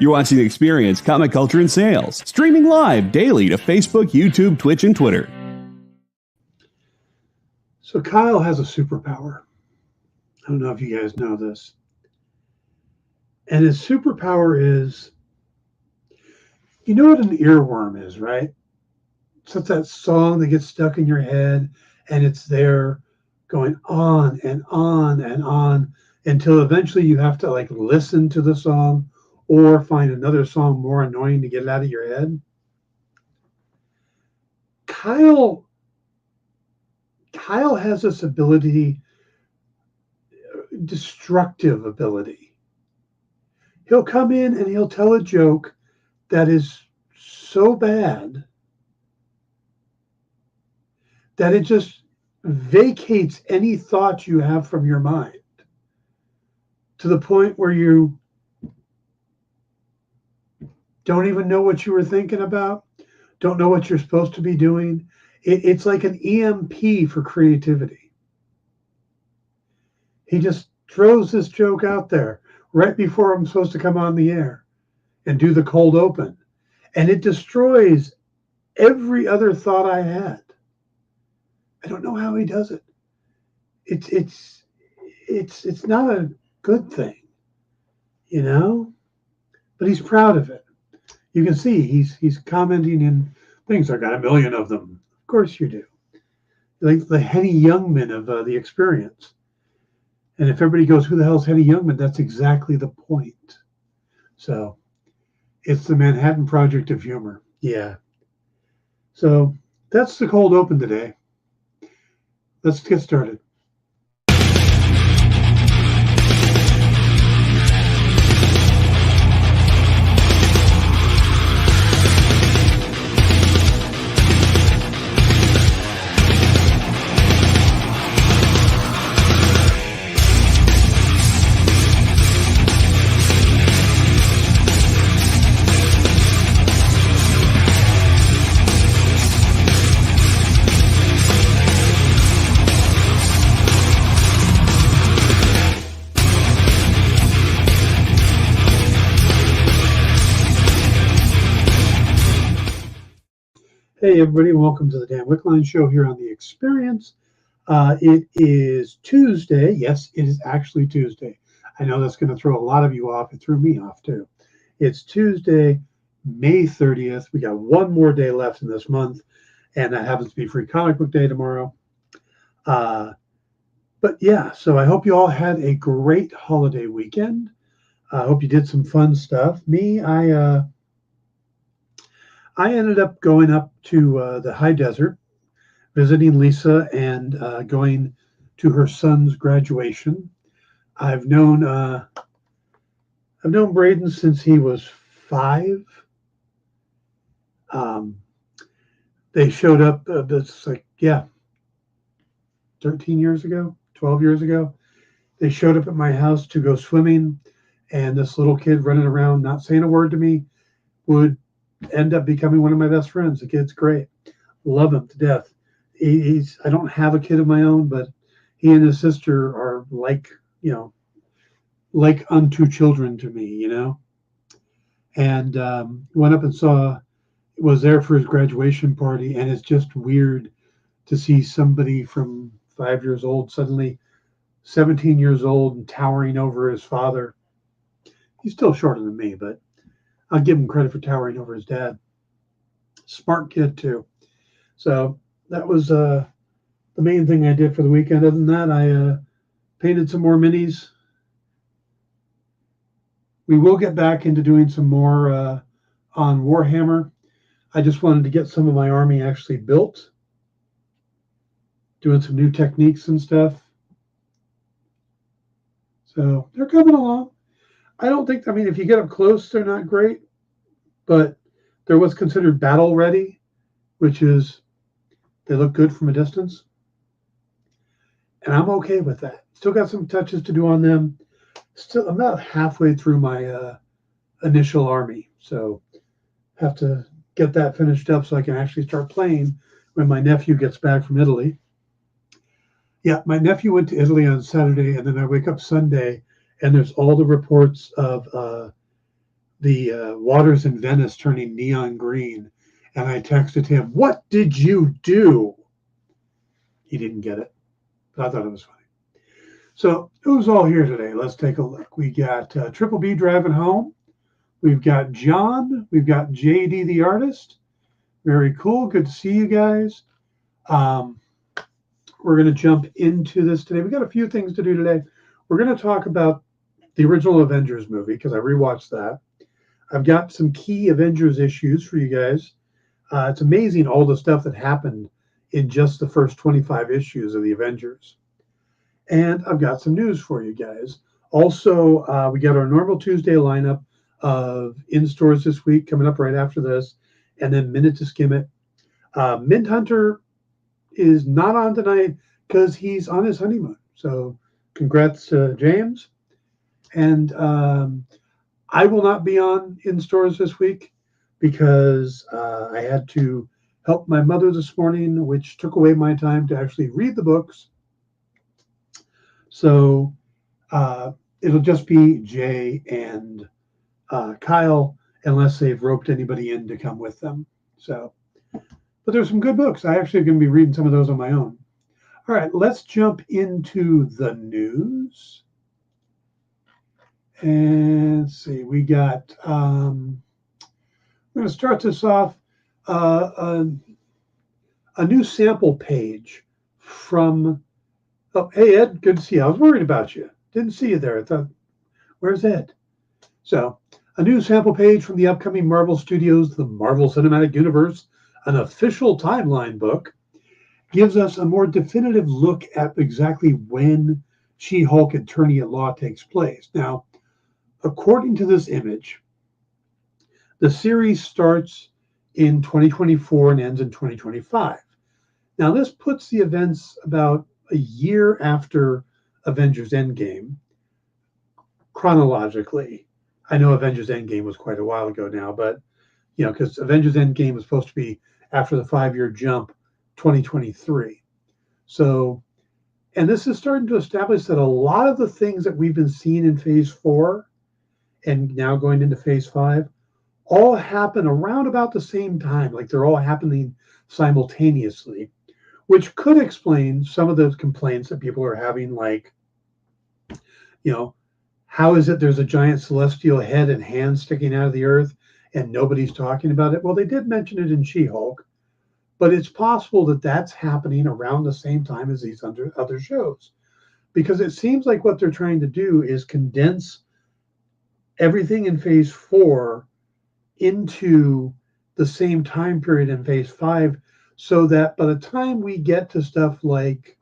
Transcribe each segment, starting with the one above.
You're watching The Experience, Comic Culture and Sales, streaming live daily to Facebook, YouTube, Twitch, and Twitter. So Kyle has a superpower. I don't know if you guys know this. And his superpower is, you know what an earworm is, right? So it's that song that gets stuck in your head and it's there going on and on and on until eventually you have to listen to the song or find another song more annoying to get it out of your head. Kyle has this ability, destructive ability. He'll come in and he'll tell a joke that is so bad that it just vacates any thought you have from your mind to the point where you don't even know what you were thinking about, don't know what you're supposed to be doing. It's like an EMP for creativity. He just throws this joke out there right before I'm supposed to come on the air and do the cold open. And it destroys every other thought I had. I don't know how he does it. It's not a good thing, you know? But he's proud of it. You can see he's commenting in things. I got a million of them. Of course you do. Like the Henny Youngman of The Experience. And if everybody goes, who the hell's Henny Youngman? That's exactly the point. So it's the Manhattan Project of humor. Yeah. So that's the cold open today. Let's get started. Hey everybody, welcome to the Dan Wickline Show here on The Experience. It is Tuesday. Yes, it is actually Tuesday. I know that's going to throw a lot of you off. It threw me off too. It's Tuesday, May 30th. We got one more day left in this month, and that happens to be Free Comic Book Day tomorrow. But yeah, so I hope you all had a great holiday weekend. I hope you did some fun stuff. Me, I ended up going up to the high desert, visiting Lisa and going to her son's graduation. I've known Braden since he was 5. They showed up. It's 13 years ago, 12 years ago. They showed up at my house to go swimming, and this little kid running around, not saying a word to me, would end up becoming one of my best friends. The kid's great. Love him to death. I don't have a kid of my own, but he and his sister are like unto children to me, And went up and was there for his graduation party, and it's just weird to see somebody from 5 years old suddenly 17 years old and towering over his father. He's still shorter than me, but I'll give him credit for towering over his dad. Smart kid, too. So that was the main thing I did for the weekend. Other than that, I painted some more minis. We will get back into doing some more on Warhammer. I just wanted to get some of my army actually built. Doing some new techniques and stuff. So they're coming along. If you get up close, they're not great, but they're what's considered battle ready, which is they look good from a distance. And I'm okay with that. Still got some touches to do on them. Still, I'm about halfway through my initial army, so have to get that finished up so I can actually start playing when my nephew gets back from Italy. Yeah, my nephew went to Italy on Saturday, and then I wake up Sunday, and there's all the reports of the waters in Venice turning neon green. And I texted him, "What did you do?" He didn't get it, but I thought it was funny. So who's all here today? Let's take a look. We got Triple B driving home. We've got John. We've got JD the artist. Very cool. Good to see you guys. We're going to jump into this today. We got a few things to do today. We're going to talk about the original Avengers movie because I rewatched that. I've got some key Avengers issues for you guys. It's amazing all the stuff that happened in just the first 25 issues of the Avengers. And I've got some news for you guys. Also, we got our normal Tuesday lineup of in stores this week coming up right after this, and then Minute to Skim It. Mint Hunter is not on tonight because he's on his honeymoon. So congrats to James. And I will not be on in stores this week because I had to help my mother this morning, which took away my time to actually read the books. So it'll just be Jay and Kyle, unless they've roped anybody in to come with them. So, but there's some good books. I actually am going to be reading some of those on my own. All right, let's jump into the news. And let's see, we got, I'm going to start this off, a new sample page from, oh, hey, Ed, good to see you. I was worried about you. Didn't see you there. I thought, where's Ed? So, a new sample page from the upcoming Marvel Studios' The Marvel Cinematic Universe, an official timeline book, gives us a more definitive look at exactly when She-Hulk Attorney at Law takes place. Now, according to this image, the series starts in 2024 and ends in 2025. Now, this puts the events about a year after Avengers Endgame, chronologically. I know Avengers Endgame was quite a while ago now, but, you know, because Avengers Endgame was supposed to be after the 5-year jump, 2023. So, and this is starting to establish that a lot of the things that we've been seeing in Phase 4 and now going into Phase 5 all happen around about the same time, like they're all happening simultaneously, which could explain some of the complaints that people are having, like, you know, how is it there's a giant celestial head and hands sticking out of the earth and nobody's talking about it? Well, they did mention it in She-Hulk, but it's possible that that's happening around the same time as these other shows, because it seems like what they're trying to do is condense everything in Phase 4 into the same time period in Phase 5, so that by the time we get to stuff like,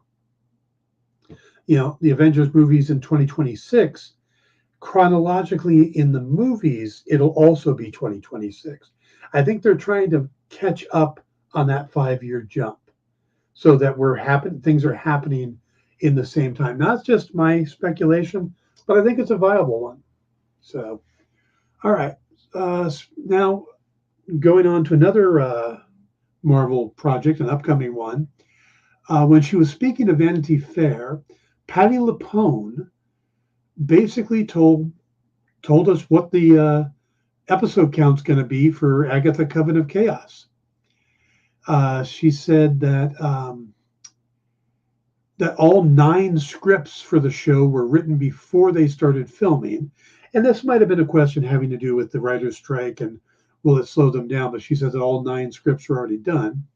you know, the Avengers movies in 2026, chronologically in the movies, it'll also be 2026. I think they're trying to catch up on that 5-year jump so that things are happening in the same time. Not just my speculation, but I think it's a viable one. So, all right. Now, going on to another Marvel project, an upcoming one. When she was speaking to Vanity Fair, Patti LuPone basically told us what the episode count's going to be for Agatha Coven of Chaos. She said that that all 9 scripts for the show were written before they started filming. And this might have been a question having to do with the writer's strike and will it slow them down? But she said that all 9 scripts were already done.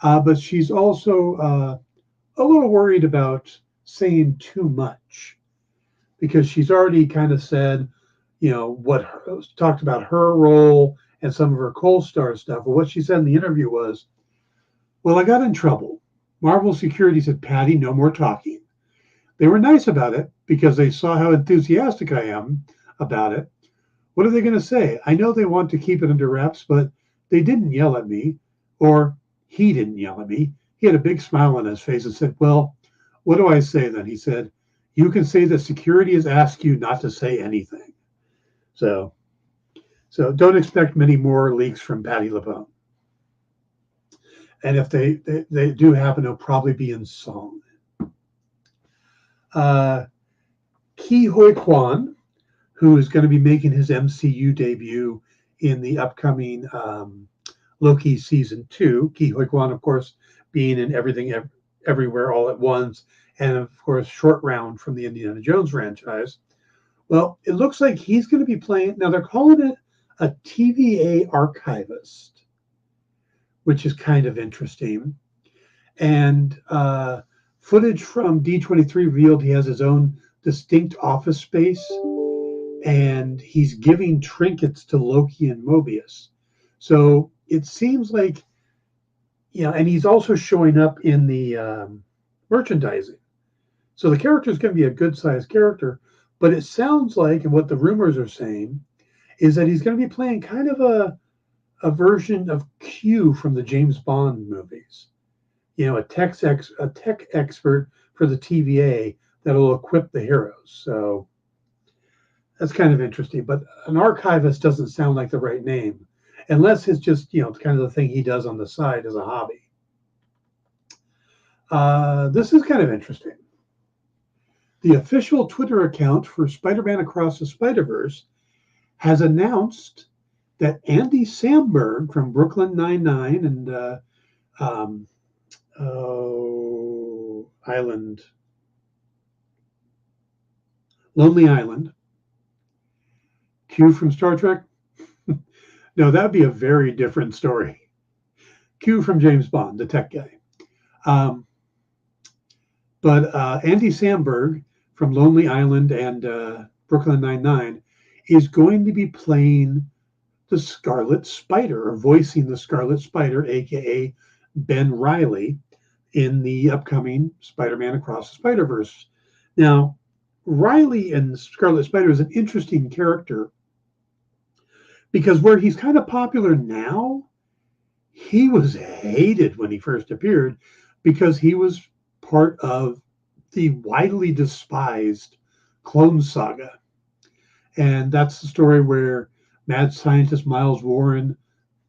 But she's also a little worried about saying too much, because she's already kind of said, you know, talked about her role and some of her co-star stuff. But what she said in the interview was, well, I got in trouble. Marvel security said, Patty, no more talking. They were nice about it because they saw how enthusiastic I am about it. What are they going to say? I know they want to keep it under wraps, but they didn't yell at me, or he didn't yell at me. He had a big smile on his face and said, well, what do I say then? He said, you can say that security has asked you not to say anything. So don't expect many more leaks from Patti LuPone. And if they do happen, it'll probably be in song. Ki Hoi Kwan, who is going to be making his MCU debut in the upcoming Loki season 2. Ki Huy Kwan, of course, being in Everything Everywhere All at Once, and of course, Short Round from the Indiana Jones franchise. Well, it looks like he's going to be playing. Now they're calling it a TVA archivist, which is kind of interesting. And footage from D23 revealed he has his own distinct office space, and he's giving trinkets to Loki and Mobius. So it seems like, and he's also showing up in the merchandising. So the character is going to be a good sized character, but it sounds like, and what the rumors are saying, is that he's going to be playing kind of a version of Q from the James Bond movies. A tech expert for the TVA that'll equip the heroes. So that's kind of interesting. But an archivist doesn't sound like the right name, unless it's just kind of the thing he does on the side as a hobby. This is kind of interesting. The official Twitter account for Spider-Man Across the Spider-Verse has announced that Andy Samberg from Brooklyn Nine-Nine and Lonely Island, Q from Star Trek. No, that'd be a very different story. Q from James Bond, the tech guy. But Andy Samberg from Lonely Island and Brooklyn Nine-Nine is going to be playing the Scarlet Spider, or voicing the Scarlet Spider, aka Ben Reilly, in the upcoming Spider-Man Across the Spider-Verse. Now, Reilly and Scarlet Spider is an interesting character because where he's kind of popular now, he was hated when he first appeared because he was part of the widely despised Clone Saga. And that's the story where mad scientist Miles Warren,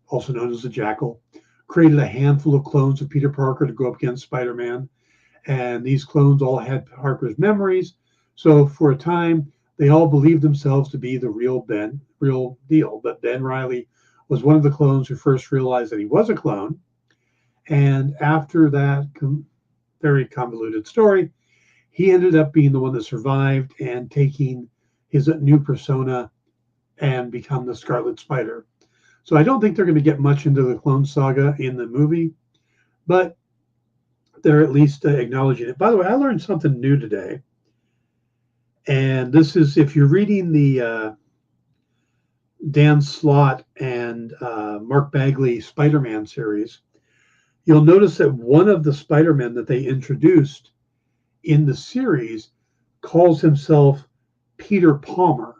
also known as the Jackal, created a handful of clones of Peter Parker to go up against Spider-Man. And these clones all had Parker's memories. So for a time, they all believed themselves to be the real deal. But Ben Reilly was one of the clones who first realized that he was a clone. And after that very convoluted story, he ended up being the one that survived and taking his new persona and become the Scarlet Spider. So I don't think they're going to get much into the Clone Saga in the movie, but they're at least acknowledging it. By the way, I learned something new today. And this is, if you're reading the Dan Slott and Mark Bagley Spider-Man series, you'll notice that one of the Spider-Men that they introduced in the series calls himself Peter Palmer.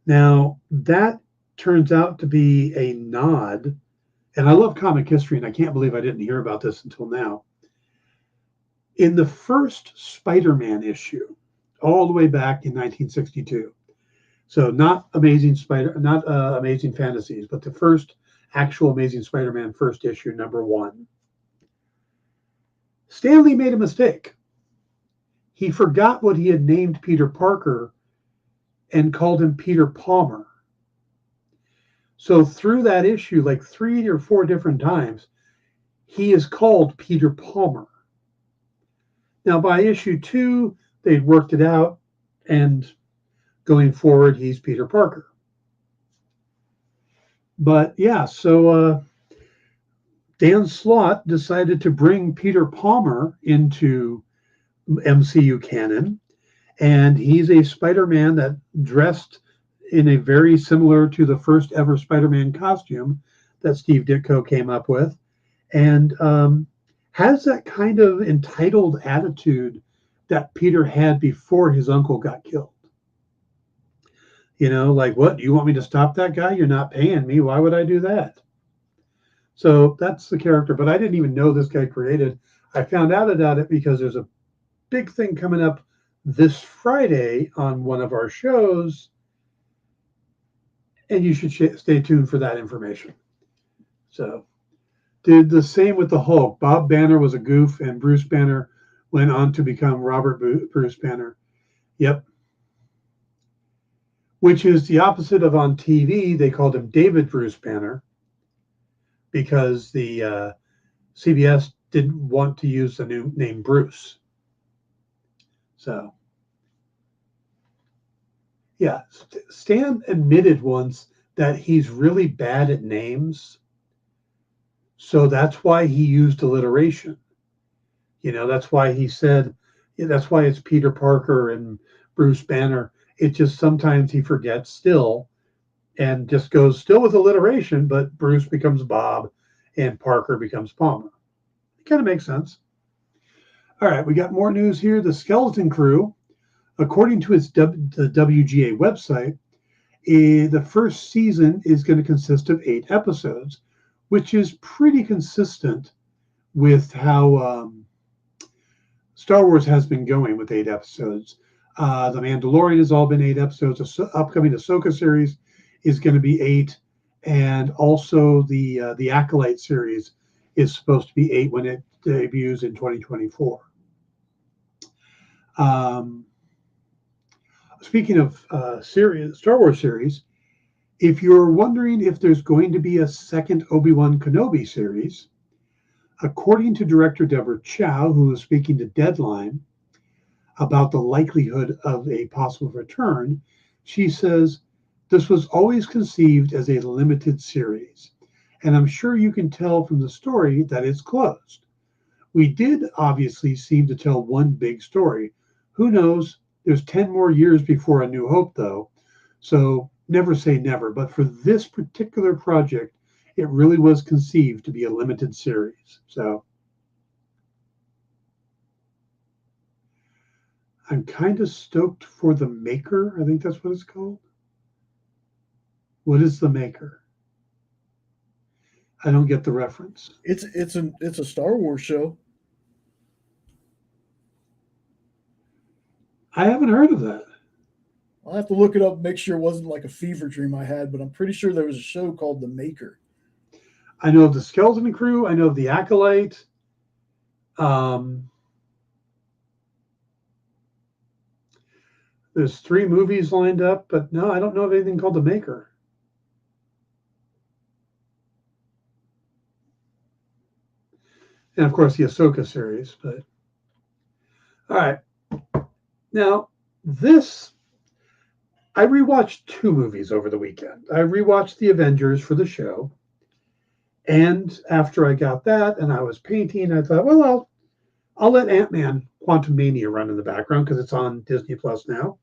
Now, that turns out to be a nod, and I love comic history, and I can't believe I didn't hear about this until now. In the first Spider-Man issue, all the way back in 1962, so not Amazing Fantasies, but the first actual Amazing Spider-Man first issue, number 1, Stan Lee made a mistake. He forgot what he had named Peter Parker and called him Peter Palmer. So through that issue, like 3 or 4 different times, he is called Peter Palmer. Now by issue 2, they'd worked it out, and going forward, he's Peter Parker. But yeah, so Dan Slott decided to bring Peter Palmer into MCU canon, and he's a Spider-Man that dressed in a very similar to the first ever Spider-Man costume that Steve Ditko came up with, and has that kind of entitled attitude that Peter had before his uncle got killed. Like, what? You want me to stop that guy? You're not paying me. Why would I do that? So that's the character, but I didn't even know this guy created. I found out about it because there's a big thing coming up this Friday on one of our shows, and you should stay tuned for that information. So, did the same with the Hulk. Bob Banner was a goof, and Bruce Banner went on to become Robert Bruce Banner. Yep. which is the opposite of on TV. They called him David Bruce Banner because the CBS didn't want to use the new name Bruce. So, yeah, Stan admitted once that he's really bad at names. So that's why he used alliteration. That's why he said, that's why it's Peter Parker and Bruce Banner. It just sometimes he forgets still and just goes still with alliteration, but Bruce becomes Bob and Parker becomes Palmer. It kind of makes sense. All right, we got more news here. The Skeleton Crew, according to the WGA website, the first season is going to consist of 8 episodes, which is pretty consistent with how Star Wars has been going with 8 episodes. The Mandalorian has all been 8 episodes. The upcoming Ahsoka series is going to be 8, and also the Acolyte series is supposed to be 8 when it debuts in 2024. Speaking of Star Wars series, if you're wondering if there's going to be a second Obi-Wan Kenobi series, according to director Deborah Chow, who was speaking to Deadline about the likelihood of a possible return, she says, this was always conceived as a limited series, and I'm sure you can tell from the story that it's closed. We did obviously seem to tell one big story. Who knows? There's 10 more years before A New Hope, though, so never say never. But for this particular project, it really was conceived to be a limited series. So I'm kind of stoked for The Maker. I think that's what it's called. What is The Maker? I don't get the reference. It's a Star Wars show. I haven't heard of that. I'll have to look it up, make sure it wasn't like a fever dream I had, but I'm pretty sure there was a show called The Maker. I know of the Skeleton Crew. I know of the Acolyte. There's 3 movies lined up, but no, I don't know of anything called The Maker. And of course, the Ahsoka series. But all right, now I rewatched 2 movies over the weekend. I rewatched The Avengers for the show, and after I got that, and I was painting, I thought, well, I'll let Ant-Man: Quantumania run in the background because it's on Disney Plus now,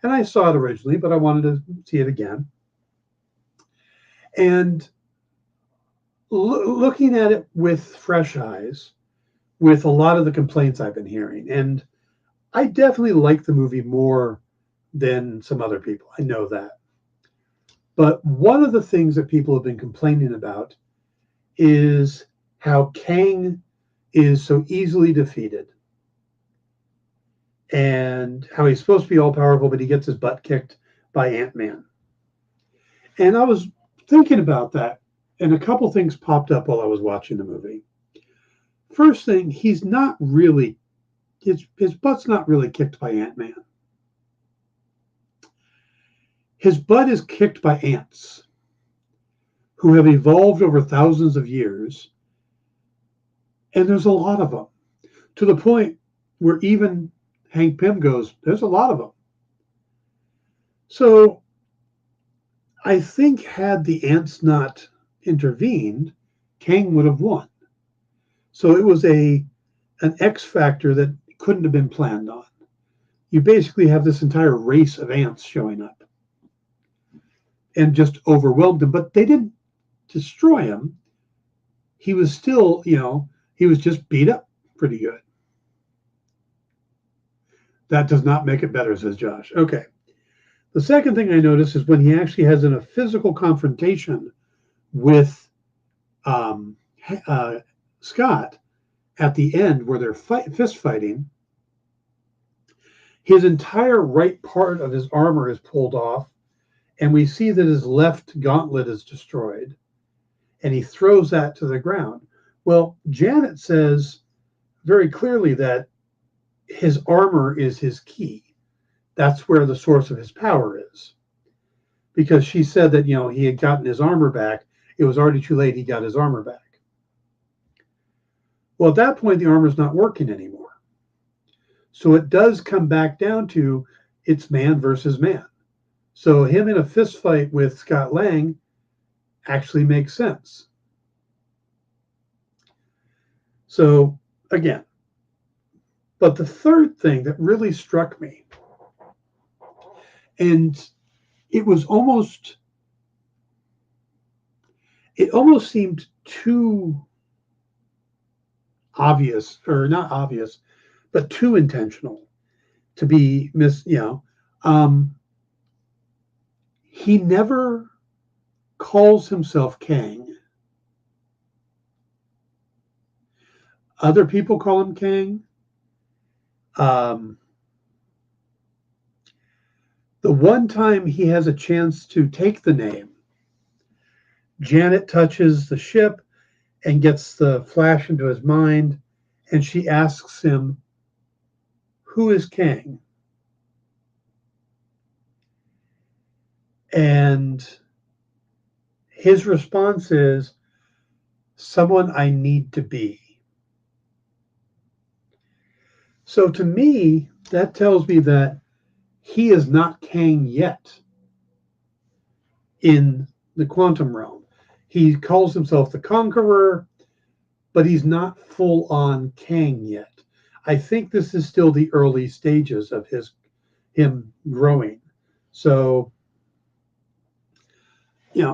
and I saw it originally, but I wanted to see it again. And looking at it with fresh eyes, with a lot of the complaints I've been hearing, and I definitely like the movie more than some other people. I know that. But one of the things that people have been complaining about is how Kang is so easily defeated and how he's supposed to be all powerful, but he gets his butt kicked by Ant-Man. And I was thinking about that, and a couple things popped up while I was watching the movie. First thing, he's not really, his butt's not really kicked by Ant-Man. His butt is kicked by ants who have evolved over thousands of years. And there's a lot of them, to the point where even Hank Pym goes, there's a lot of them. So I think had the ants not intervened, Kang would have won. So it was an X factor that couldn't have been planned on. You basically have this entire race of ants showing up and just overwhelmed him, but they didn't destroy him. He was still, he was just beat up pretty good. That does not make it better, says Josh. Okay. The second thing I noticed is when he actually has a physical confrontation with Scott at the end where they're fist fighting, his entire right part of his armor is pulled off, and we see that his left gauntlet is destroyed, and he throws that to the ground. Well, Janet says very clearly that his armor is his key. That's where the source of his power is. because she said that, he had gotten his armor back. It was already too late. He got his armor back. Well, at that point, the armor's not working anymore. So it does come back down to it's man versus man. So him in a fist fight with Scott Lang actually makes sense. So again, but the third thing that really struck me, and it almost seemed too obvious, or not obvious, but too intentional to be he never calls himself Kang. Other people call him Kang. The one time he has a chance to take the name, Janet touches the ship and gets the flash into his mind, and she asks him, "Who is Kang?" And his response is, "Someone I need to be." So to me, that tells me that he is not Kang yet in the quantum realm. He calls himself the Conqueror, but he's not full on Kang yet. I think this is still the early stages of him growing. So,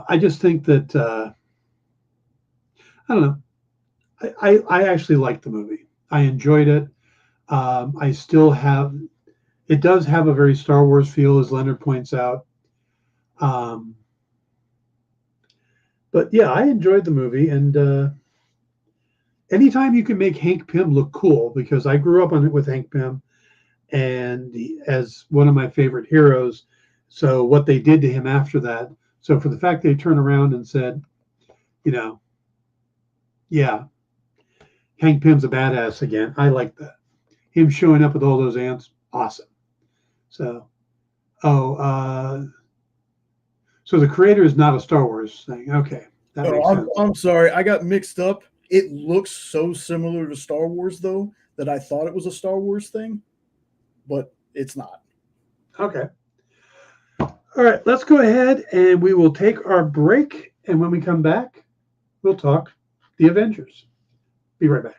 I just think that I don't know. I actually liked the movie. I enjoyed it. It does have a very Star Wars feel, as Leonard points out. But yeah, I enjoyed the movie, and anytime you can make Hank Pym look cool, because I grew up with Hank Pym, and as one of my favorite heroes. So what they did to him after that. So for the fact they turned around and said, yeah, Hank Pym's a badass again. I like that. Him showing up with all those ants, awesome. So, so the creator is not a Star Wars thing. Okay, that makes sense. I'm sorry, I got mixed up. It looks so similar to Star Wars, though, that I thought it was a Star Wars thing, but it's not. Okay. All right, let's go ahead and we will take our break. And when we come back, we'll talk the Avengers. Be right back.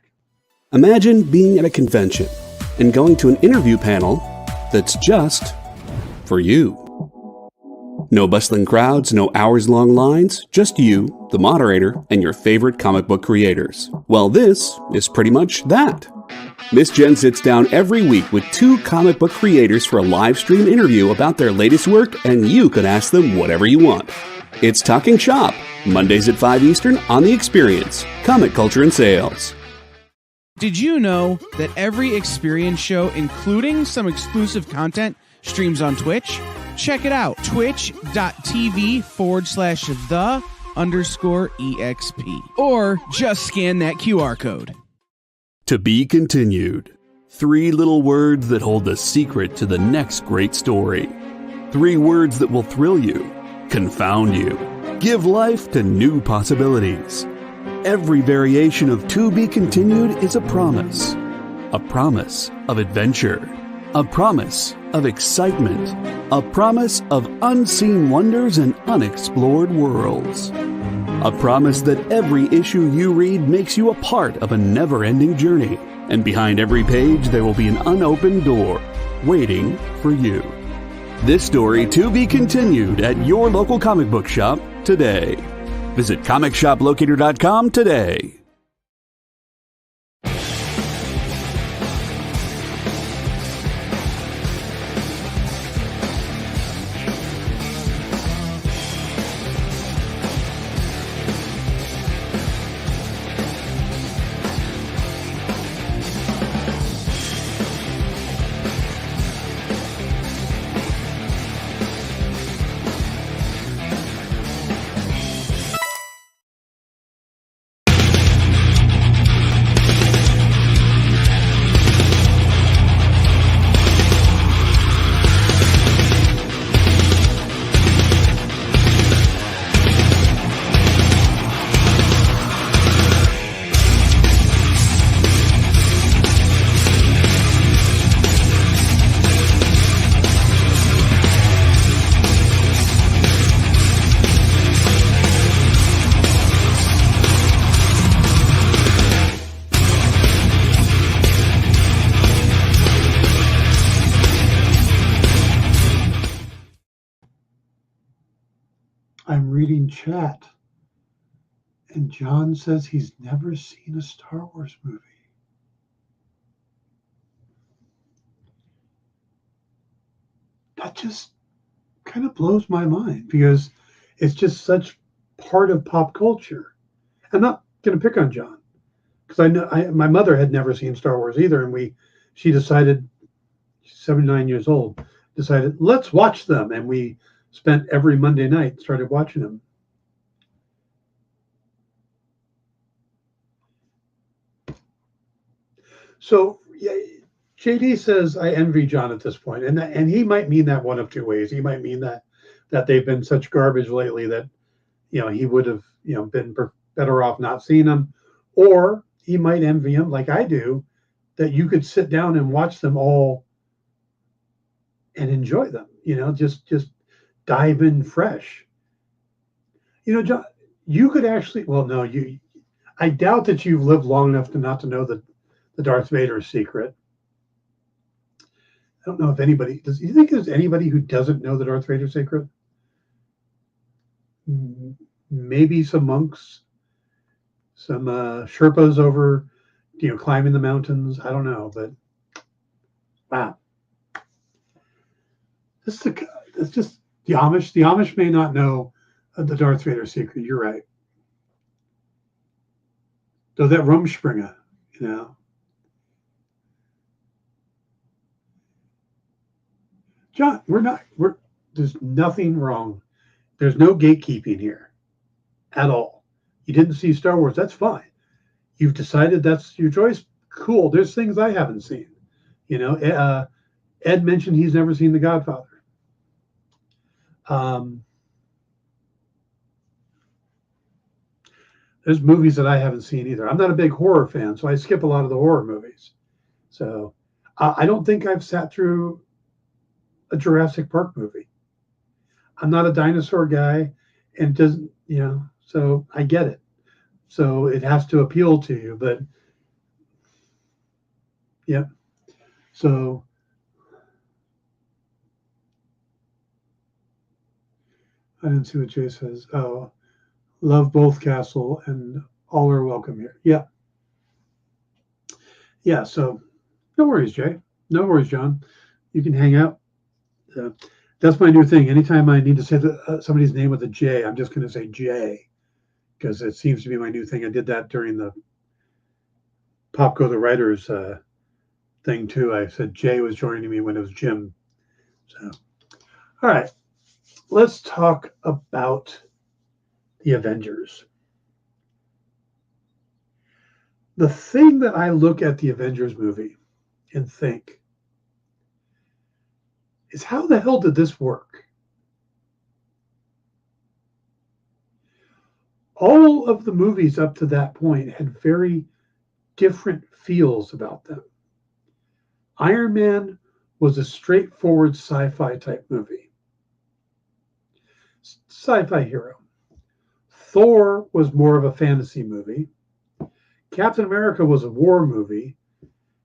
Imagine being at a convention and going to an interview panel that's just for you. No bustling crowds, no hours-long lines, just you, the moderator, and your favorite comic book creators. Well, this is pretty much that. Miss Jen sits down every week with 2 comic book creators for a live stream interview about their latest work, and you can ask them whatever you want. It's Talking Shop, Mondays at 5 Eastern on The Experience, Comic Culture and Sales. Did you know that every Experience show, including some exclusive content, streams on Twitch? Check it out, twitch.tv/the_EXP. Or just scan that QR code. To be continued. 3 little words that hold the secret to the next great story. 3 words that will thrill you, confound you, give life to new possibilities. Every variation of To Be Continued is a promise of adventure, a promise of excitement, a promise of unseen wonders and unexplored worlds, a promise that every issue you read makes you a part of a never-ending journey, and behind every page there will be an unopened door waiting for you. This story to be continued at your local comic book shop today. Visit comicshoplocator.com today. I'm reading chat, and John says he's never seen a Star Wars movie. That just kind of blows my mind because it's just such part of pop culture. I'm not going to pick on John because my mother had never seen Star Wars either, and she decided, she's 79 years old, decided let's watch them, and we spent every Monday night started watching them. So yeah, JD says I envy John at this point, and he might mean that one of two ways. He might mean that they've been such garbage lately that he would have been better off not seeing them, or he might envy him like I do, that you could sit down and watch them all and enjoy them. Just dive in fresh. John, you could actually. Well, no, you. I doubt that you've lived long enough to not to know the Darth Vader secret. I don't know if anybody does. You think there's anybody who doesn't know the Darth Vader secret? Maybe some monks, some Sherpas over, climbing the mountains. I don't know, but wow, it's just the Amish. The Amish may not know the Darth Vader secret. You're right. Though that Rumspringa, John, there's nothing wrong. There's no gatekeeping here at all. You didn't see Star Wars. That's fine. You've decided that's your choice. Cool. There's things I haven't seen. Ed mentioned he's never seen The Godfather. There's movies that I haven't seen either. I'm not a big horror fan, so I skip a lot of the horror movies. So I don't think I've sat through a Jurassic Park movie. I'm not a dinosaur guy, and it doesn't, so I get it. So it has to appeal to you, but yeah. So I didn't see what Jay says. Oh, love both Castle and all are welcome here. Yeah. Yeah. So no worries, Jay. No worries, John. You can hang out. That's my new thing. Anytime I need to say somebody's name with a J, I'm just going to say Jay because it seems to be my new thing. I did that during the Popco the Writers thing too. I said Jay was joining me when it was Jim. So, all right, let's talk about the Avengers. The thing that I look at the Avengers movie and think is, how the hell did this work? All of the movies up to that point had very different feels about them. Iron Man was a straightforward sci-fi type movie. Sci-fi hero. Thor was more of a fantasy movie. Captain America was a war movie.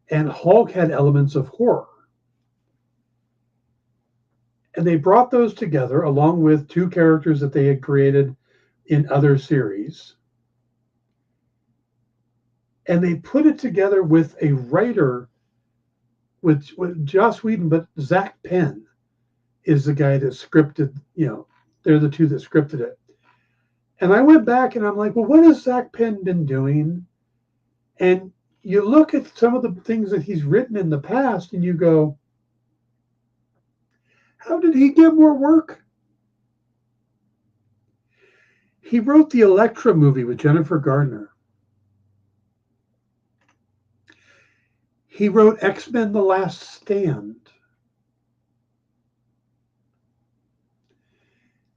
And Hulk had elements of horror. And they brought those together along with two characters that they had created in other series. And they put it together with a writer with Joss Whedon, but Zach Penn is the guy that scripted, they're the two that scripted it. And I went back and I'm like, well, what has Zach Penn been doing? And you look at some of the things that he's written in the past and you go, how did he get more work? He wrote the Elektra movie with Jennifer Garner. He wrote X-Men: The Last Stand.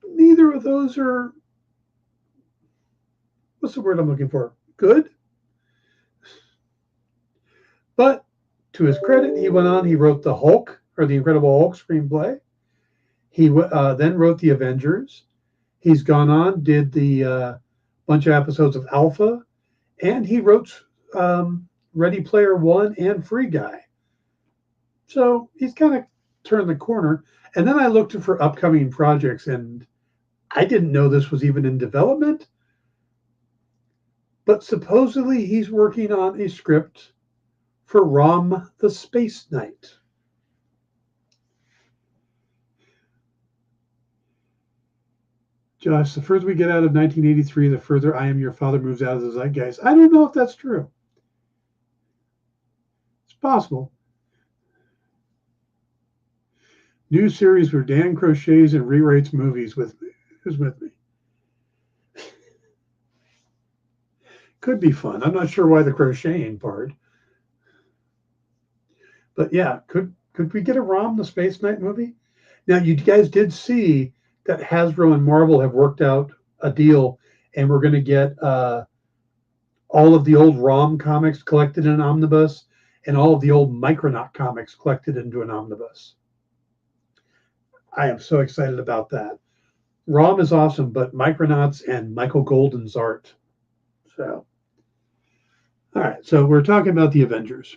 Neither of those are, what's the word I'm looking for? Good. But to his credit, he went on, he wrote the Hulk, or the Incredible Hulk screenplay. He then wrote the Avengers. He's gone on, did the bunch of episodes of Alpha, and he wrote Ready Player One and Free Guy. So he's kind of turned the corner. And then I looked for upcoming projects, and I didn't know this was even in development, but supposedly he's working on a script for Rom the Space Knight. Josh, the further we get out of 1983, the further I Am Your Father moves out of the zeitgeist. I don't know if that's true. It's possible. New series where Dan crochets and rewrites movies with me. Who's with me? Could be fun. I'm not sure why the crocheting part. But yeah, could we get a Rom the Space Knight movie? Now, you guys did see that Hasbro and Marvel have worked out a deal, and we're going to get all of the old Rom comics collected in an omnibus and all of the old Micronaut comics collected into an omnibus. I am so excited about that. Rom is awesome, but Micronauts and Michael Golden's art. So, all right. So we're talking about the Avengers.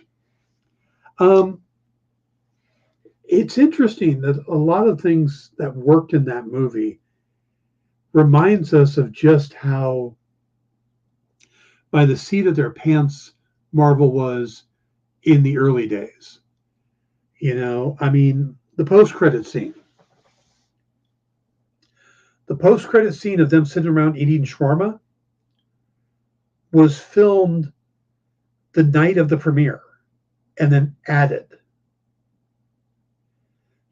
It's interesting that a lot of things that worked in that movie reminds us of just how by the seat of their pants Marvel was in the early days. You know, I mean, the post-credit scene. The post-credit scene of them sitting around eating shawarma was filmed the night of the premiere and then added.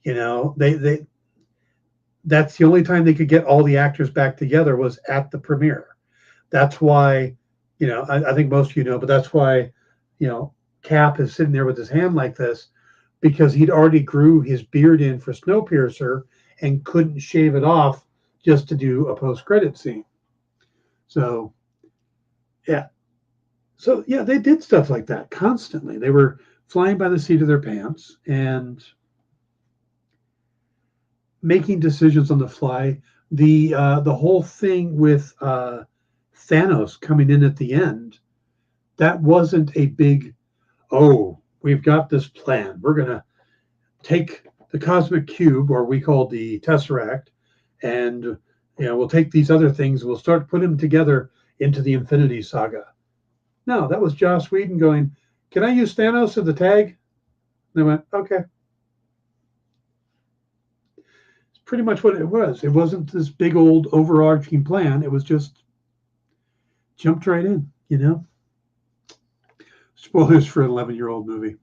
You know, they that's the only time they could get all the actors back together was at the premiere. That's why, you know, I think most of you know, but that's why, you know, Cap is sitting there with his hand like this because he'd already grew his beard in for Snowpiercer and couldn't shave it off just to do a post-credit scene. So, yeah. So, yeah, they did stuff like that constantly. They were flying by the seat of their pants and making decisions on the fly. The whole thing with Thanos coming in at the end, that wasn't a big, oh, we've got this plan. We're going to take the cosmic cube, or we call the Tesseract, and you know we'll take these other things, we'll start putting them together into the Infinity Saga. No, that was Joss Whedon going, can I use Thanos as the tag? And they went, okay. It's pretty much what it was. It wasn't this big old overarching plan. It was just jumped right in, you know. Spoilers for an 11-year-old movie.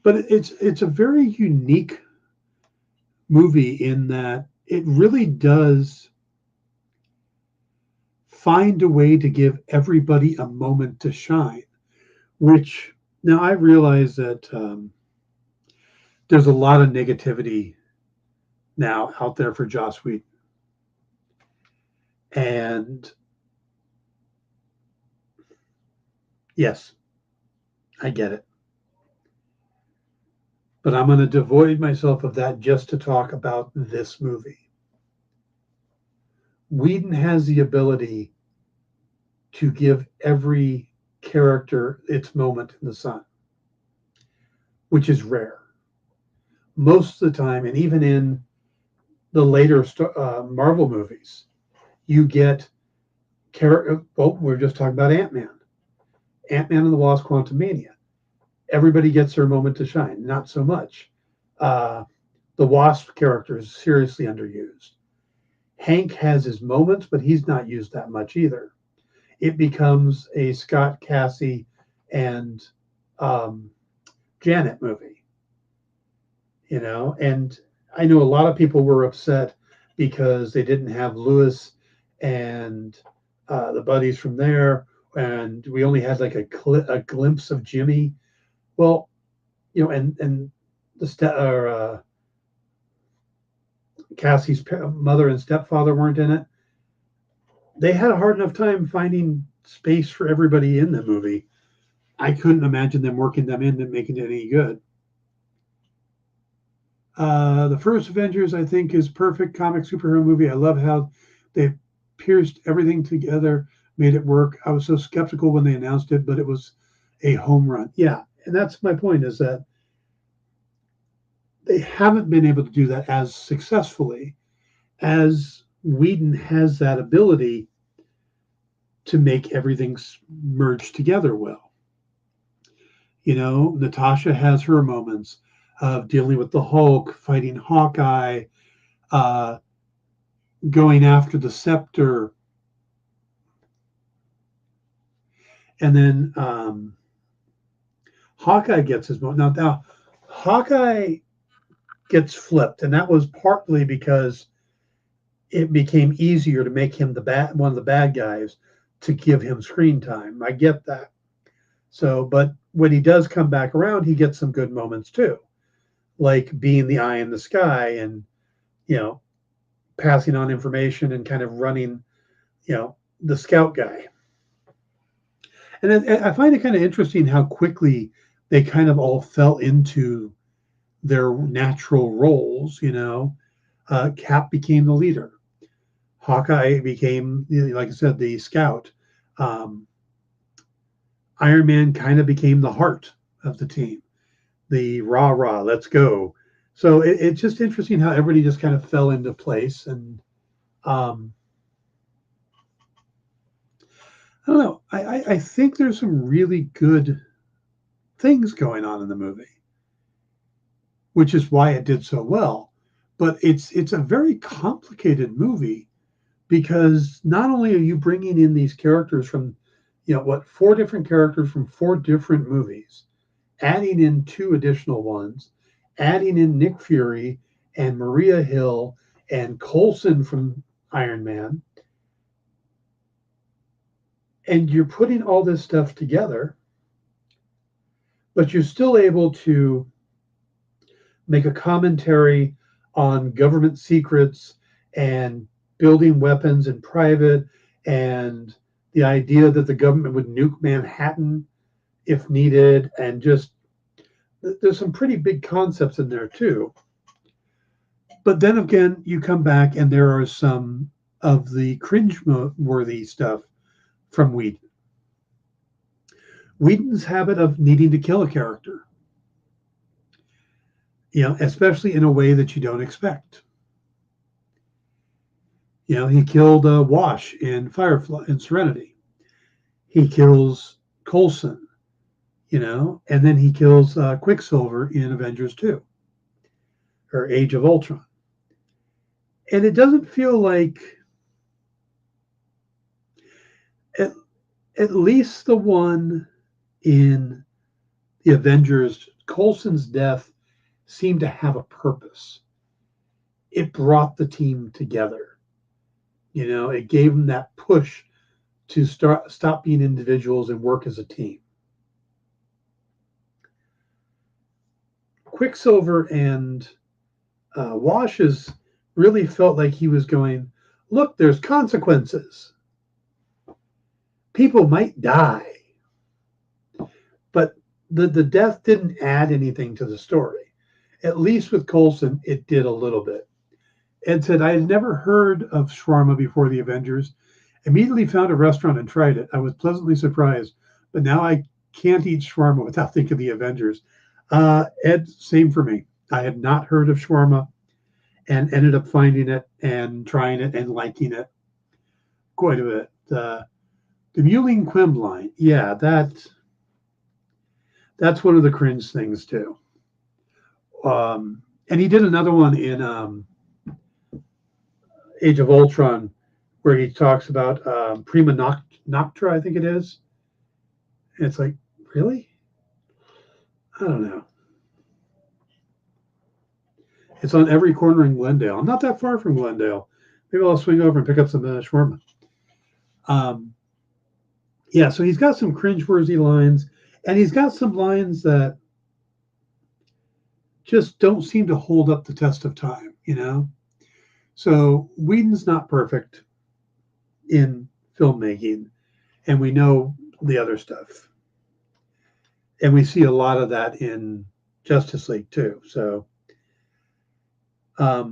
But it's a very unique movie in that it really does find a way to give everybody a moment to shine, which now I realize that there's a lot of negativity now out there for Joss Whedon. And yes, I get it. But I'm going to devoid myself of that just to talk about this movie. Whedon has the ability to give every character its moment in the sun, which is rare. Most of the time, and even in the later Marvel movies, you get character. Well, we're just talking about Ant-Man. Ant-Man and the Wasp: Quantumania. Everybody gets their moment to shine. Not so much. The Wasp character is seriously underused. Hank has his moments, but he's not used that much either. It becomes a Scott, Cassie, and Janet movie. You know, and I know a lot of people were upset because they didn't have Lewis and the buddies from there, and we only had like a glimpse of Jimmy. Well, you know, and the Cassie's mother and stepfather weren't in it. They had a hard enough time finding space for everybody in the movie. I couldn't imagine them working them in and making it any good. The first Avengers, I think, is perfect comic superhero movie. I love how they pierced everything together, made it work. I was so skeptical when they announced it, but it was a home run. Yeah, and that's my point, is that they haven't been able to do that as successfully as Whedon has that ability to make everything merge together well. You know, Natasha has her moments of dealing with the Hulk, fighting Hawkeye, uh, going after the scepter, and then Hawkeye gets his moment. Now, Hawkeye gets flipped, and that was partly because it became easier to make him one of the bad guys to give him screen time. I get that. So, but when he does come back around, he gets some good moments too, like being the eye in the sky and, you know, passing on information and kind of running, you know, the scout guy. And I find it kind of interesting how quickly they kind of all fell into their natural roles. You know, Cap became the leader. Hawkeye became, like I said, the scout. Iron Man kind of became the heart of the team, the rah, let's go. So it's just interesting how everybody just kind of fell into place. And I don't know. I think there's some really good things going on in the movie, which is why it did so well. But it's a very complicated movie because not only are you bringing in these characters from, you know, 4 different characters from 4 different movies, adding in 2 additional ones, adding in Nick Fury and Maria Hill and Coulson from Iron Man. And you're putting all this stuff together, but you're still able to make a commentary on government secrets and building weapons in private and the idea that the government would nuke Manhattan if needed. And just, there's some pretty big concepts in there too. But then again, you come back and there are some of the cringe-worthy stuff from Whedon. Whedon's habit of needing to kill a character, you know, especially in a way that you don't expect. You know, he killed Wash in Firefly in Serenity. He kills Coulson, you know, and then he kills Quicksilver in Avengers 2 or Age of Ultron. And it doesn't feel like, at least the one in the Avengers, Coulson's death seemed to have a purpose. It brought the team together. You know, it gave them that push to stop being individuals and work as a team. Quicksilver and Washes really felt like he was going, look, there's consequences. People might die. But the death didn't add anything to the story. At least with Coulson, it did a little bit. Ed said, I had never heard of shawarma before the Avengers. Immediately found a restaurant and tried it. I was pleasantly surprised, but now I can't eat shawarma without thinking of the Avengers. Ed, same for me. I had not heard of shawarma and ended up finding it and trying it and liking it quite a bit. The Mewling Quim line, yeah, that's one of the cringe things too. And he did another one in Age of Ultron where he talks about Prima Noctra, I think it is. And it's like, really? I don't know. It's on every corner in Glendale. I'm not that far from Glendale. Maybe I'll swing over and pick up some shawarma. Yeah, so he's got some cringeworthy lines, and he's got some lines that just don't seem to hold up the test of time, you know? So Whedon's not perfect in filmmaking, and we know the other stuff. And we see a lot of that in Justice League too. So, but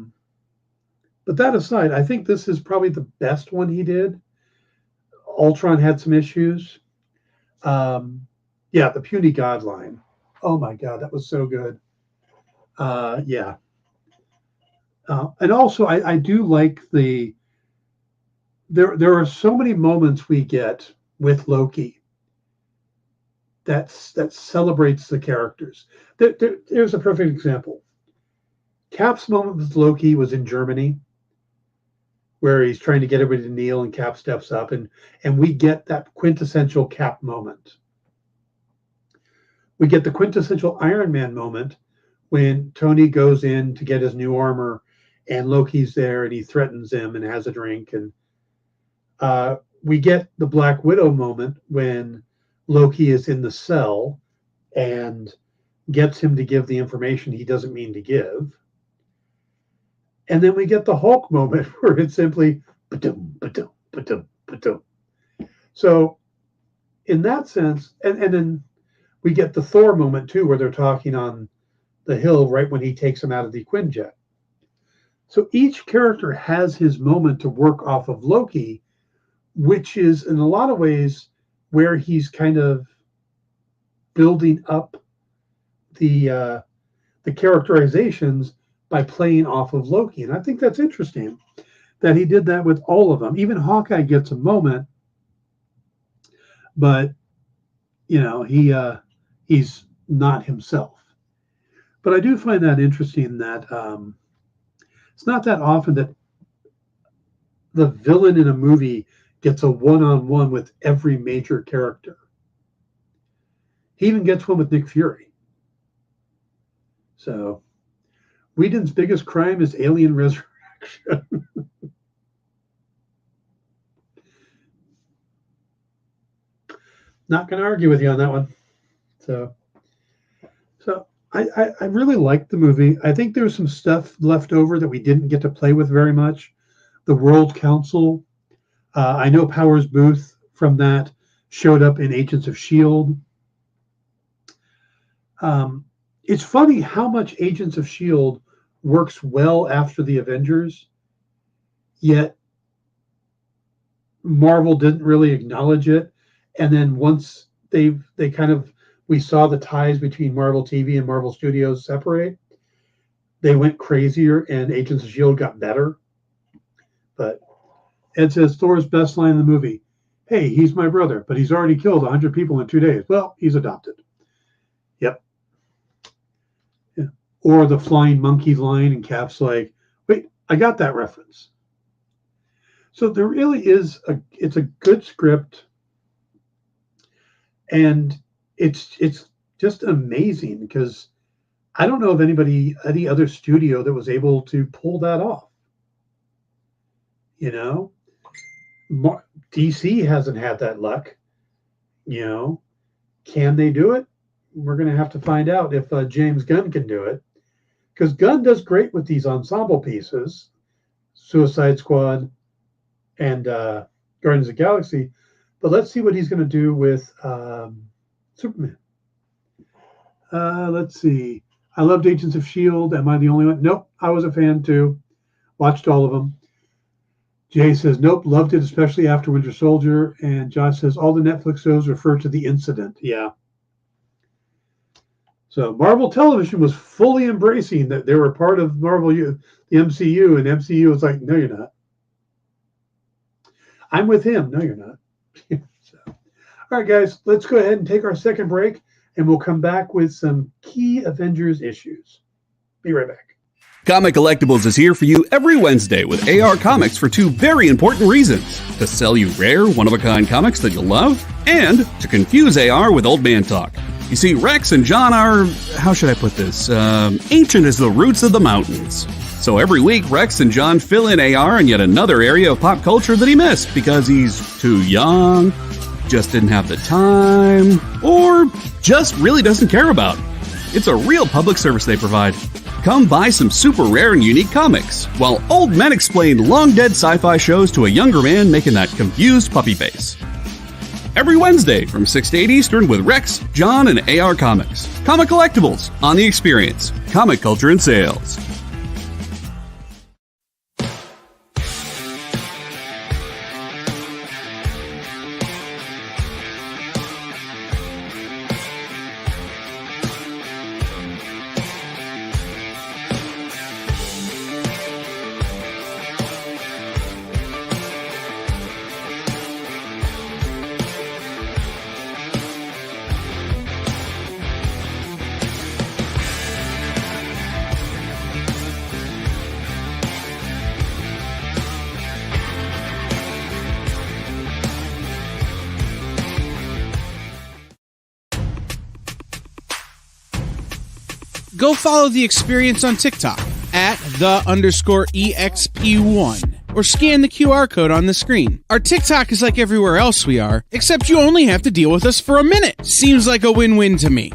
that aside, I think this is probably the best one he did. Ultron had some issues. Yeah, the puny god line. Oh my God, that was so good. Yeah. And also, I do like there are so many moments we get with Loki that celebrates the characters. There's a perfect example. Cap's moment with Loki was in Germany, where he's trying to get everybody to kneel, and Cap steps up, and we get that quintessential Cap moment. We get the quintessential Iron Man moment when Tony goes in to get his new armor, and Loki's there, and he threatens him and has a drink, and we get the Black Widow moment when Loki is in the cell and gets him to give the information he doesn't mean to give. And then we get the Hulk moment where it's simply ba-dum, ba-dum, ba-dum, ba-dum. So in that sense, and then we get the Thor moment too, where they're talking on the hill right when he takes him out of the Quinjet. So each character has his moment to work off of Loki, which is in a lot of ways where he's kind of building up the characterizations by playing off of Loki. And I think that's interesting that he did that with all of them. Even Hawkeye gets a moment, but he's not himself. But I do find that interesting that it's not that often that the villain in a movie gets a one-on-one with every major character. He even gets one with Nick Fury. So Whedon's biggest crime is Alien Resurrection. Not going to argue with you on that one. So I really liked the movie. I think there's some stuff left over that we didn't get to play with very much. The World Council. I know Powers Booth from that showed up in Agents of S.H.I.E.L.D. It's funny how much Agents of S.H.I.E.L.D. works well after the Avengers, yet Marvel didn't really acknowledge it. And then once we saw the ties between Marvel TV and Marvel Studios separate, they went crazier and Agents of S.H.I.E.L.D. got better. But Ed says Thor's best line in the movie, "Hey, he's my brother, but he's already killed 100 people in 2 days. Well, he's adopted." Yep. Yeah. Or the flying monkey line, and Cap's like, "Wait, I got that reference." So there really is it's a good script, and it's just amazing because I don't know of any other studio that was able to pull that off. DC hasn't had that luck. Can they do it? We're going to have to find out if James Gunn can do it, because Gunn does great with these ensemble pieces, Suicide Squad and Guardians of the Galaxy. But let's see what he's going to do with Superman. Let's see. I loved Agents of S.H.I.E.L.D. Am I the only one? Nope. I was a fan too. Watched all of them. Jay says, nope, loved it, especially after Winter Soldier. And Josh says, all the Netflix shows refer to the incident. Yeah. So Marvel Television was fully embracing that they were part of Marvel, the MCU, and MCU was like, no, you're not. I'm with him. No, you're not. So, all right, guys, let's go ahead and take our second break, and we'll come back with some key Avengers issues. Be right back. Comic Collectibles is here for you every Wednesday with AR Comics for two very important reasons: to sell you rare, one-of-a-kind comics that you'll love, and to confuse AR with old man talk. You see, Rex and John are, how should I put this, ancient as the roots of the mountains. So every week, Rex and John fill in AR in yet another area of pop culture that he missed because he's too young, just didn't have the time, or just really doesn't care about. It's a real public service they provide. Come buy some super rare and unique comics, while old men explain long-dead sci-fi shows to a younger man making that confused puppy face. Every Wednesday from 6 to 8 Eastern with Rex, John, and AR Comics. Comic Collectibles on The Experience. Comic culture and sales. Go follow the experience on TikTok at @the_EXP1 or scan the QR code on the screen. Our TikTok is like everywhere else we are, except you only have to deal with us for a minute. Seems like a win-win to me.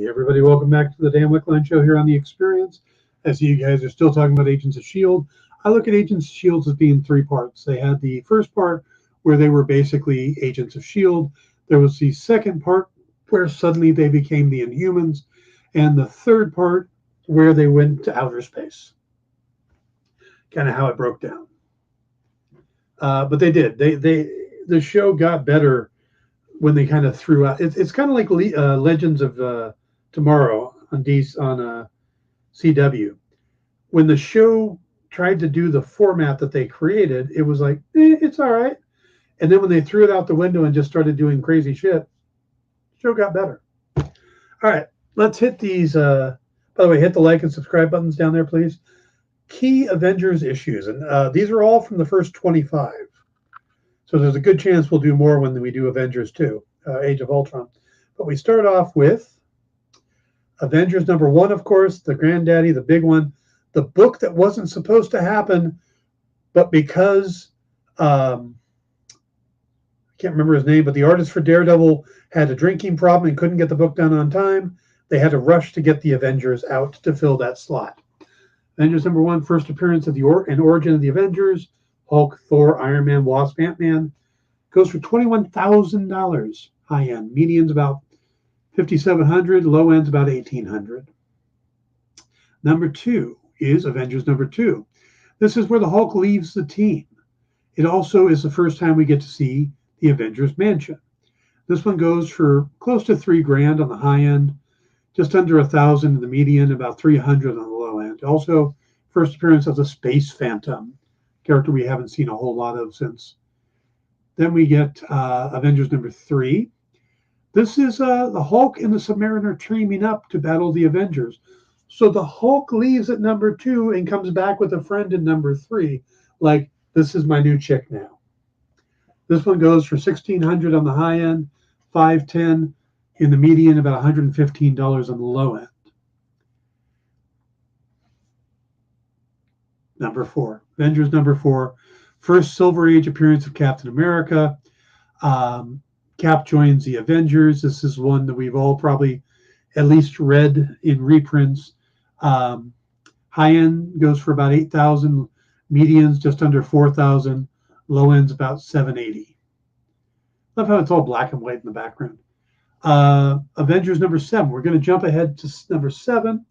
Everybody, welcome back to the Dan Wickline Show here on The Experience. As you guys are still talking about Agents of S.H.I.E.L.D., I look at Agents of S.H.I.E.L.D. as being three parts. They had the first part where they were basically Agents of S.H.I.E.L.D. There was the second part where suddenly they became the Inhumans, and the third part where they went to outer space. Kind of how it broke down. But they did. The show got better when they kind of threw out. It's kind of like Legends of Tomorrow on CW. When the show tried to do the format that they created, it was like, it's all right. And then when they threw it out the window and just started doing crazy shit, the show got better. All right, let's hit these. By the way, hit the like and subscribe buttons down there, please. Key Avengers issues. And these are all from the first 25. So there's a good chance we'll do more when we do Avengers 2, Age of Ultron. But we start off with Avengers #1, of course, the granddaddy, the big one, the book that wasn't supposed to happen, but because I can't remember his name, but the artist for Daredevil had a drinking problem and couldn't get the book done on time, they had to rush to get the Avengers out to fill that slot. Avengers #1, first appearance of and origin of the Avengers, Hulk, Thor, Iron Man, Wasp, Ant-Man, goes for $21,000 high end. Median's about $5,700, low end's about $1,800. #2 is Avengers #2. This is where the Hulk leaves the team. It also is the first time we get to see the Avengers Mansion. This one goes for close to $3,000 on the high end, just under $1,000 in the median, about $300 on the low end. Also, first appearance of the Space Phantom, character we haven't seen a whole lot of since. Then we get Avengers #3. This is the Hulk and the Submariner teaming up to battle the Avengers. So the Hulk leaves at #2 and comes back with a friend in #3. Like, this is my new chick now. This one goes for $1,600 on the high end, $510 in the median, about $115 on the low end. #4, Avengers #4, first Silver Age appearance of Captain America. Cap joins the Avengers. This is one that we've all probably at least read in reprints. High end goes for about $8,000, medians just under $4,000, low end's about $780. Love how it's all black and white in the background. Avengers #7. We're going to jump ahead to #7.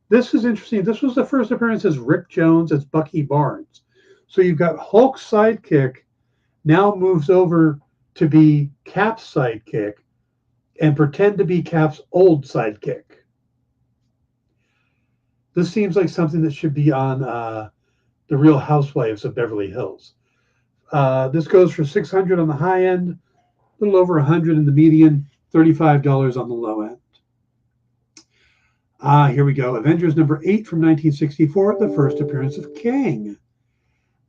This is interesting. This was the first appearance as Rick Jones as Bucky Barnes. So you've got Hulk's sidekick now moves over to be Cap's sidekick and pretend to be Cap's old sidekick. This seems like something that should be on The Real Housewives of Beverly Hills. This goes for $600 on the high end, a little over $100 in the median, $35 on the low end. Here we go. Avengers #8 from 1964, the first appearance of Kang.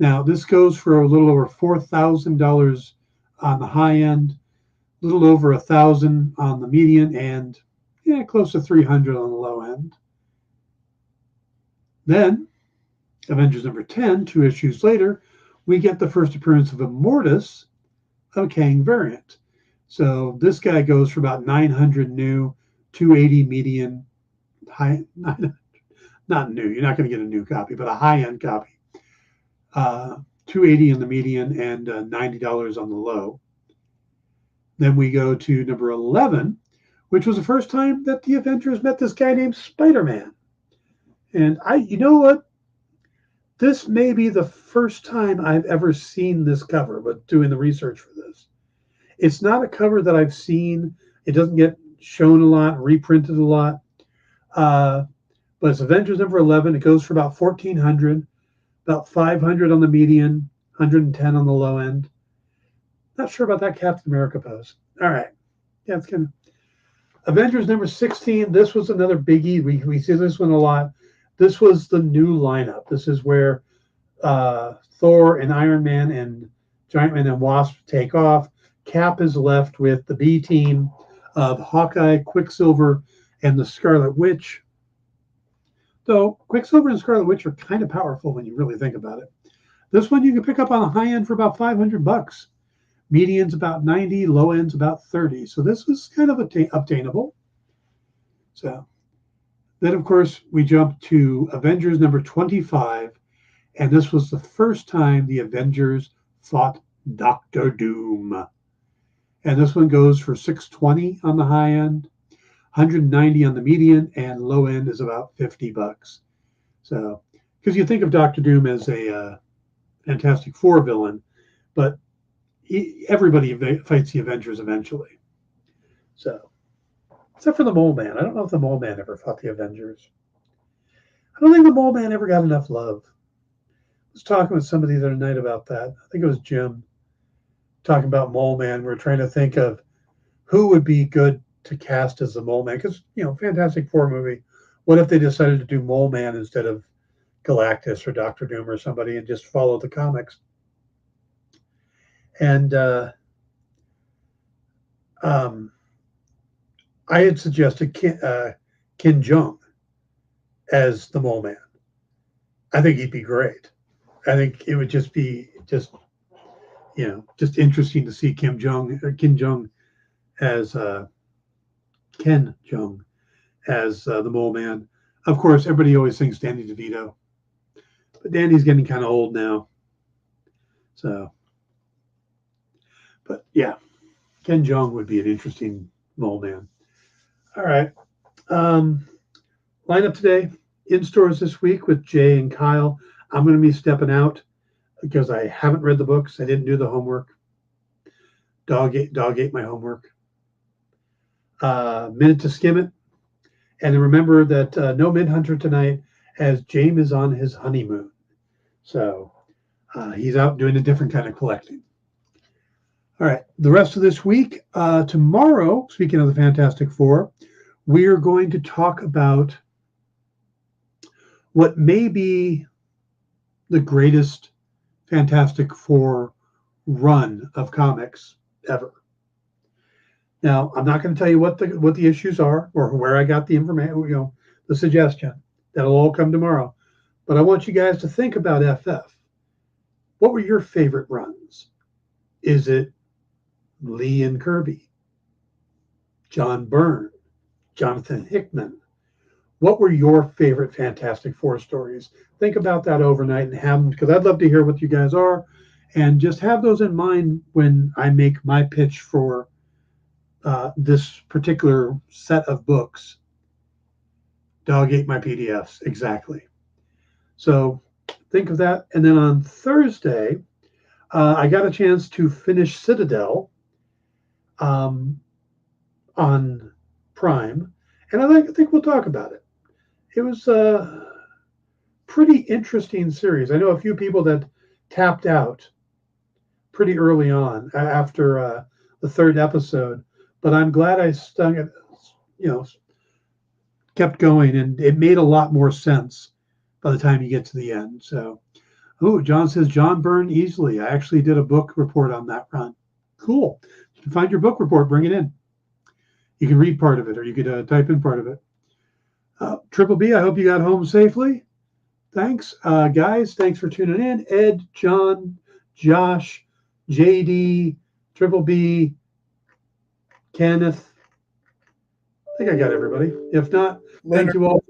Now, this goes for a little over $4,000 on the high end, a little over $1,000 on the median, and close to $300 on the low end. Then, Avengers #10, 2 issues later, we get the first appearance of Immortus, a Kang variant. So this guy goes for about $900 new, $280 median, high, not new, you're not going to get a new copy, but a high-end copy. $280 in the median and $90 on the low. Then we go to #11, which was the first time that the Avengers met this guy named Spider-Man. And you know what? This may be the first time I've ever seen this cover, but doing the research for this. It's not a cover that I've seen. It doesn't get shown a lot, reprinted a lot. But it's Avengers number 11. It goes for about 1,400, about 500 on the median, 110 on the low end. Not sure about that Captain America pose. All right. Yeah, it's kind of. Avengers number 16. This was another biggie. We see this one a lot. This was the new lineup. This is where Thor and Iron Man and Giant Man and Wasp take off. Cap is left with the B team of Hawkeye, Quicksilver, and the Scarlet Witch. Though Quicksilver and Scarlet Witch are kind of powerful when you really think about it. This one you can pick up on the high end for about $500. Median's about 90, low end's about 30. So this was kind of obtainable. So then, of course, we jump to Avengers number 25. And this was the first time the Avengers fought Doctor Doom. And this one goes for $620 on the high end, $190 on the median, and low end is about $50. So, because you think of Doctor Doom as a Fantastic Four villain, but everybody fights the Avengers eventually. So, except for the Mole Man. I don't know if the Mole Man ever fought the Avengers. I don't think the Mole Man ever got enough love. I was talking with somebody the other night about that. I think it was Jim talking about Mole Man. We're trying to think of who would be good to cast as the Mole Man. Because, Fantastic Four movie. What if they decided to do Mole Man instead of Galactus or Doctor Doom or somebody and just follow the comics? And I had suggested Ken Jeong as the Mole Man. I think he'd be great. I think it would just be just interesting to see Ken Jeong as Ken Jeong as the Mole Man. Of course, everybody always thinks Danny DeVito, but Danny's getting kind of old now. So, but yeah, Ken Jeong would be an interesting Mole Man. All right. Lineup today in stores this week with Jay and Kyle. I'm going to be stepping out because I haven't read the books. I didn't do the homework. Dog ate my homework. Minute to skim it. And remember that no Midhunter tonight as James is on his honeymoon. So he's out doing a different kind of collecting. All right. The rest of this week, tomorrow, speaking of the Fantastic Four, we are going to talk about what may be the greatest Fantastic Four run of comics ever. Now, I'm not going to tell you what the issues are or where I got the information, the suggestion. That'll all come tomorrow. But I want you guys to think about FF. What were your favorite runs? Is it Lee and Kirby? John Byrne? Jonathan Hickman? What were your favorite Fantastic Four stories? Think about that overnight and have them, because I'd love to hear what you guys are, and just have those in mind when I make my pitch for this particular set of books. Dog ate my PDFs, exactly. So think of that. And then on Thursday, I got a chance to finish Citadel on Prime, and I think we'll talk about it. It was a pretty interesting series. I know a few people that tapped out pretty early on after the third episode, but I'm glad I stung it, kept going, and it made a lot more sense by the time you get to the end. So, John says John Byrne easily. I actually did a book report on that run. Cool. You can find your book report, bring it in. You can read part of it, or you could type in part of it. Triple B, I hope you got home safely. Thanks, guys. Thanks for tuning in. Ed, John, Josh, JD, Triple B, Kenneth. I think I got everybody. If not, Leonard. thank you all.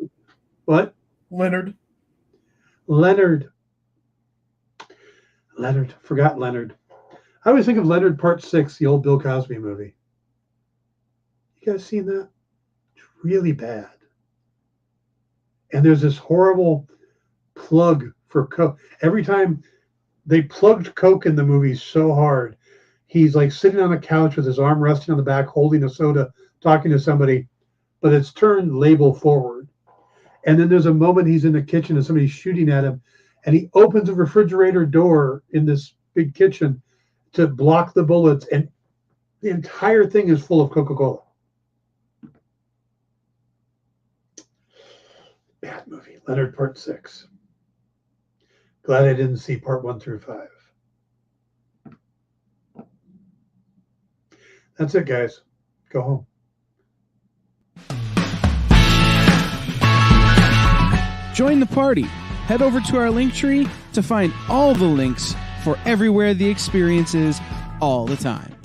What? Leonard. Forgot Leonard. I always think of Leonard Part 6, the old Bill Cosby movie. You You guys seen that? It's really bad. And there's this horrible plug for Coke. Every time they plugged Coke in the movie so hard, he's like sitting on a couch with his arm resting on the back, holding a soda, talking to somebody, but it's turned label forward. And then there's a moment he's in the kitchen and somebody's shooting at him, and he opens a refrigerator door in this big kitchen to block the bullets, and the entire thing is full of Coca-Cola. Bad movie. Leonard Part 6. Glad I didn't see Part 1 through 5. That's it, guys. Go home. Join the party. Head over to our link tree to find all the links for everywhere the experience is all the time.